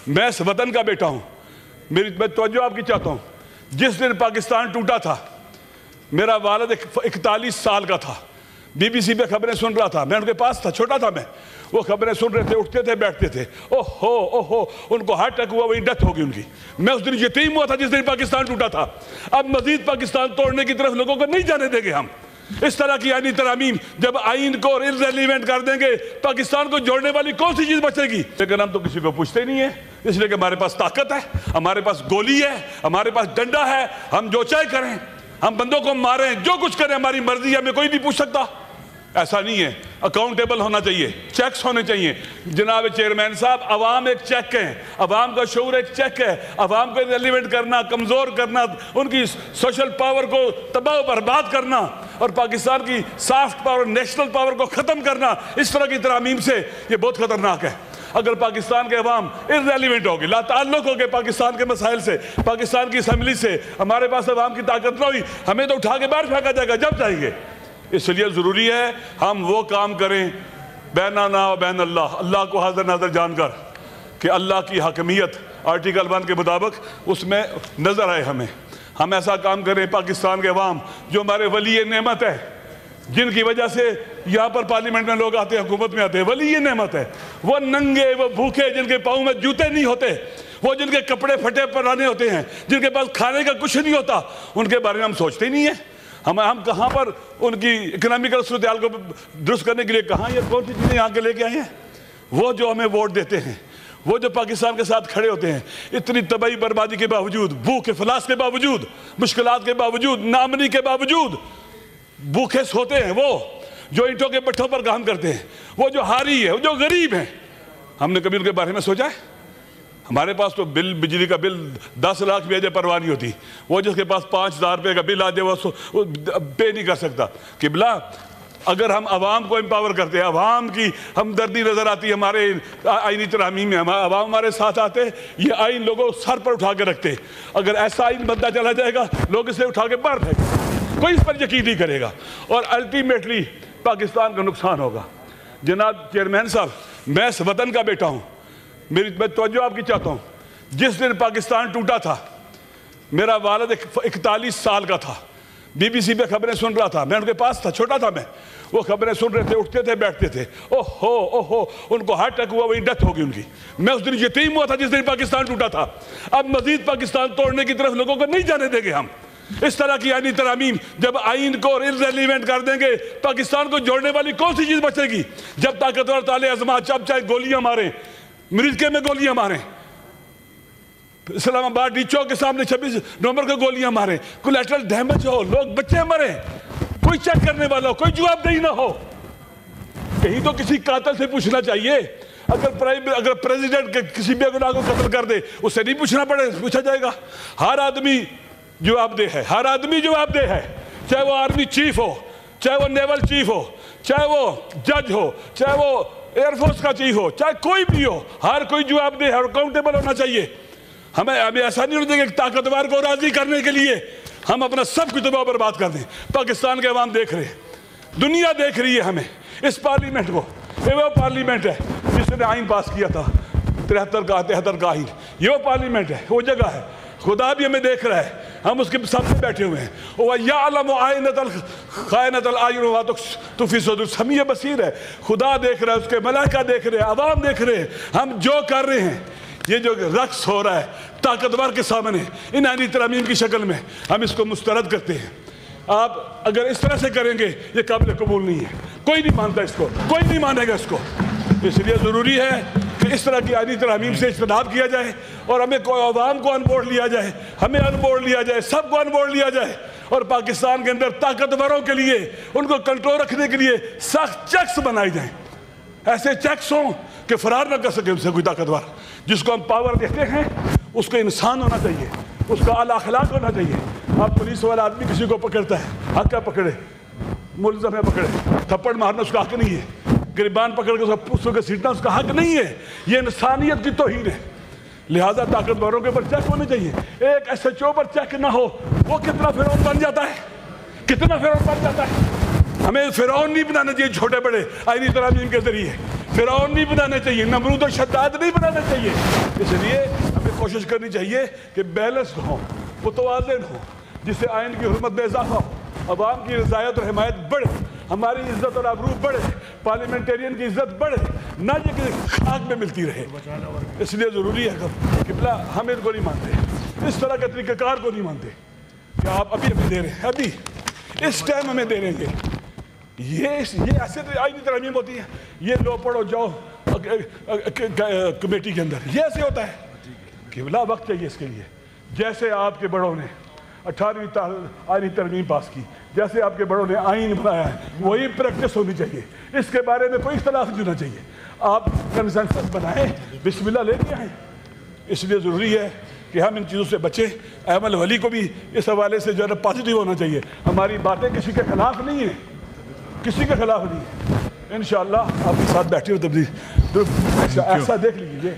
میں اس وطن کا بیٹا ہوں. میں توجہ آپ کی چاہتا ہوں. جس دن پاکستان ٹوٹا تھا میرا والد 41 سال کا تھا. بی بی سی پہ خبریں سن رہا تھا. میں ان کے پاس تھا, چھوٹا تھا میں. وہ خبریں سن رہے تھے, اٹھتے تھے, بیٹھتے تھے. اوہو ان کو ہارٹ اٹیک ہوا, وہی ڈیتھ ہو گئی ان کی. میں اس دن یتیم ہوا تھا جس دن پاکستان ٹوٹا تھا. اب مزید پاکستان توڑنے کی طرف لوگوں کو نہیں جانے دیں گے ہم. اس طرح کی آئینی ترامیم جب آئین کو irrelevant کر دیں گے, پاکستان کو جوڑنے والی کون سی چیز بچے گی؟ لیکن ہم تو کسی کو پوچھتے نہیں ہیں, اس لیے کہ ہمارے پاس طاقت ہے, ہمارے پاس گولی ہے, ہمارے پاس ڈنڈا ہے, ہم جو چاہے کریں, ہم بندوں کو ماریں, جو کچھ کریں, ہماری مرضی ہے, ہمیں کوئی نہیں پوچھ سکتا. ایسا نہیں ہے. اکاؤنٹیبل ہونا چاہیے, چیکس ہونے چاہیے. جناب چیئرمین صاحب, عوام ایک چیک ہے, عوام کا شعور ایک چیک ہے. عوام کو ریلیونٹ کرنا, کمزور کرنا, ان کی سوشل پاور کو تباہ و برباد کرنا اور پاکستان کی سافٹ پاور, نیشنل پاور کو ختم کرنا, اس طرح کی ترامیم سے یہ بہت خطرناک ہے. اگر پاکستان کے عوام irrelevant ہوگی, لا تعلق ہوگے پاکستان کے مسائل سے, پاکستان کی اسمبلی سے, ہمارے پاس عوام کی طاقت نہ ہوئی, ہمیں تو اٹھا کے باہر پھینکا جائے گا جب چاہیے. اس لیے ضروری ہے ہم وہ کام کریں بیننا و بین اللہ, اللہ کو حاضر ناظر جان کر, کہ اللہ کی حاکمیت آرٹیکل 1 کے مطابق اس میں نظر آئے ہمیں. ہم ایسا کام کریں پاکستان کے عوام جو ہمارے ولی نعمت ہے, جن کی وجہ سے یہاں پر پارلیمنٹ میں لوگ آتے ہیں, حکومت میں آتے ہیں, ولی نعمت ہے. وہ ننگے, وہ بھوکے, جن کے پاؤں میں جوتے نہیں ہوتے, وہ جن کے کپڑے پھٹے پرانے ہوتے ہیں, جن کے پاس کھانے کا کچھ نہیں ہوتا, ان کے بارے میں ہم سوچتے ہی نہیں ہیں. ہم کہاں پر ان کی اکنامیکل صورتحال کو درست کرنے کے لیے کہاں یہ کون سی چیزیں یہاں کے لے کے آئے ہیں؟ وہ جو ہمیں ووٹ دیتے ہیں, وہ جو پاکستان کے ساتھ کھڑے ہوتے ہیں, اتنی تباہی بربادی کے باوجود, بھوک افلاس کے باوجود, مشکلات کے باوجود, نامنی کے باوجود بھوکے سوتے ہیں, وہ جو اینٹوں کے بٹھوں پر کام کرتے ہیں, وہ جو ہاری ہے, وہ جو غریب ہیں. ہم نے کبھی ان کے بارے میں سوچا ہے؟ ہمارے پاس تو بجلی کا بل 10 لاکھ بھی آ جائے پرواہ نہیں ہوتی. وہ جس کے پاس 5,000 روپے کا بل آ جائے وہ پے نہیں کر سکتا. قبلہ, اگر ہم عوام کو امپاور کرتے ہیں, عوام کی ہمدردی نظر آتی ہے ہمارے آئینی ترامیم میں, عوام ہمارے ساتھ آتے, یہ آئین لوگوں سر پر اٹھا کے رکھتے. اگر ایسا آئین بنتا چلا جائے گا, لوگ اسے اٹھا کے باہر پھینکیں, کوئی اس پر یقین نہیں کرے گا, اور الٹیمیٹلی پاکستان کا نقصان ہوگا. جناب چیئرمین صاحب, میں اس وطن کا بیٹا ہوں. میں توجہ آپ کی چاہتا ہوں. جس دن پاکستان ٹوٹا تھا میرا والد 41 سال کا تھا. بی بی سی پہ خبریں سن رہا تھا. میں ان کے پاس تھا, چھوٹا تھا میں. وہ خبریں سن رہے تھے, اٹھتے تھے, بیٹھتے تھے. اوہو ان کو ہارٹ اٹیک ہوا, وہی ڈیتھ ہو گئی ان کی. میں اس دن یتیم ہوا تھا جس دن پاکستان ٹوٹا تھا. اب مزید پاکستان توڑنے کی طرف لوگوں کو نہیں جانے دیں گے ہم. اس طرح کی آئینی ترامیم جب آئین کو irrelevant کر دیں گے, پاکستان کو جوڑنے والی کون سی چیز بچے گی؟ جب طاقتور تالے ازمات, جب چاہے گولیاں ماریں, امریکہ میں گولیاں ماریں, اسلام آباد ڈی چوک کے سامنے 26 نومبر کو گولیاں ماریں, کولیٹرل ڈیمیج ہو, لوگ بچے مریں, کوئی چیک کرنے والا ہو, کوئی جواب دہی نہ ہو. یہی تو کسی قاتل سے پوچھنا چاہیے. اگر پریزیڈنٹ کسی بے گناہ کو قتل کر دے, اس سے نہیں پوچھا جائے گا. ہر آدمی جواب دہ ہے, ہر آدمی جواب دہ ہے, چاہے وہ آرمی چیف ہو, چاہے وہ نیول چیف ہو, چاہے وہ جج ہو, چاہے وہ ایئر فورس کا چیف ہو, چاہے کوئی بھی ہو, ہر کوئی جواب دے, ہر اکاؤنٹیبل ہونا چاہیے. ہمیں ایسا نہیں ہونا چاہیے کہ طاقتور کو راضی کرنے کے لیے ہم اپنا سب کچھ تباہ برباد کر دیں. پاکستان کے عوام دیکھ رہے ہیں, دنیا دیکھ رہی ہے ہمیں, اس پارلیمنٹ کو. یہ وہ پارلیمنٹ ہے جس نے آئین پاس کیا تھا 73 کا آئین. یہ وہ پارلیمنٹ ہے, وہ جگہ ہے. خدا بھی ہمیں دیکھ رہا ہے, ہم اس کے سامنے بیٹھے ہوئے ہیں. وَيَعْلَمُ عَيْنَةَ الْخَائِنَةَ الْأَعْيُنُ وَتُخْفِي الصُّدُورَ. سمیع بصیر ہے, خدا دیکھ رہا ہے, اس کے ملائکہ دیکھ رہے ہیں, عوام دیکھ رہے ہیں. ہم جو کر رہے ہیں, یہ جو رقص ہو رہا ہے طاقتور کے سامنے ان آئینی ترامیم کی شکل میں, ہم اس کو مسترد کرتے ہیں. آپ اگر اس طرح سے کریں گے, یہ قابل قبول نہیں ہے. کوئی نہیں مانتا اس کو, کوئی نہیں مانے گا اس کو. اس لیے ضروری ہے کہ اس طرح کی آئینی ترامیم سے اجتناب کیا جائے, اور ہمیں عوام کو ان بورڈ لیا جائے, ہمیں ان بورڈ لیا جائے, سب کو ان بورڈ لیا جائے, اور پاکستان کے اندر طاقتوروں کے لیے, ان کو کنٹرول رکھنے کے لیے سخت چیکس بنائے جائیں. ایسے چیکس ہوں کہ فرار نہ کر سکے ان سے کوئی طاقتور. جس کو ہم پاور دیتے ہیں اس کو انسان ہونا چاہیے, اس کا اعلیٰ اخلاق ہونا چاہیے. اب پولیس والا آدمی کسی کو پکڑتا ہے, حق ہے پکڑے, ملزم ہے پکڑے, تھپڑ مارنا اس کا حق نہیں ہے, گریبان پکڑ کے اس کو سیٹنا اس کا حق نہیں ہے. یہ انسانیت کی توہین ہے. لہذا طاقتوروں کے اوپر چیک ہونے چاہیے. ایک ایس ایچ او پر چیک نہ ہو, وہ کتنا فرعون بن جاتا ہے, کتنا فرعون بن جاتا ہے. ہمیں فرعون نہیں بنانا چاہیے چھوٹے بڑے آئینی ترامیم کے ذریعے. فرعون نہیں بنانے چاہیے، نمرود و شداد نہیں بنانے چاہیے۔ اس لیے ہمیں کوشش کرنی چاہیے کہ بیلنسڈ ہوں، متوازن ہوں، جس سے آئین کی حرمت میں اضافہ ہو، عوام کی رضایت اور حمایت بڑھے، ہماری عزت اور آبرو بڑھے، پارلیمنٹرین کی عزت بڑھے، نہ یہ کہ خاک میں ملتی رہے۔ اس لیے ضروری ہے قبلہ ہم ان کو نہیں مانتے، اس طرح کے طریقہ کار کو نہیں مانتے کہ آپ ابھی دے رہے ہیں، ابھی اس ٹائم ہمیں دے رہیں گے۔ یہ ایسے آئینی ترمیم ہوتی ہے، یہ لو پڑھو جاؤ کمیٹی کے اندر، یہ ایسے ہوتا ہے۔ قبلہ وقت چاہیے اس کے لیے، جیسے آپ کے بڑوں نے 18ویں آئینی ترمیم پاس کی، جیسے آپ کے بڑوں نے آئین بنایا ہے، وہی پریکٹس ہونی چاہیے، اس کے بارے میں کوئی اختلاف نہیں ہونا چاہیے۔ آپ کنسنسس بنائیں، بسم اللہ لے کے آئیں۔ اس لیے ضروری ہے کہ ہم ان چیزوں سے بچیں۔ ایمن ولی کو بھی اس حوالے سے جو ہے پازیٹیو ہونا چاہیے، ہماری باتیں کسی کے خلاف نہیں ہیں، کسی کے خلاف نہیں ہے۔ انشاءاللہ آپ کے ساتھ بیٹھے ہوئے تبدیل ایسا دیکھ لیجیے۔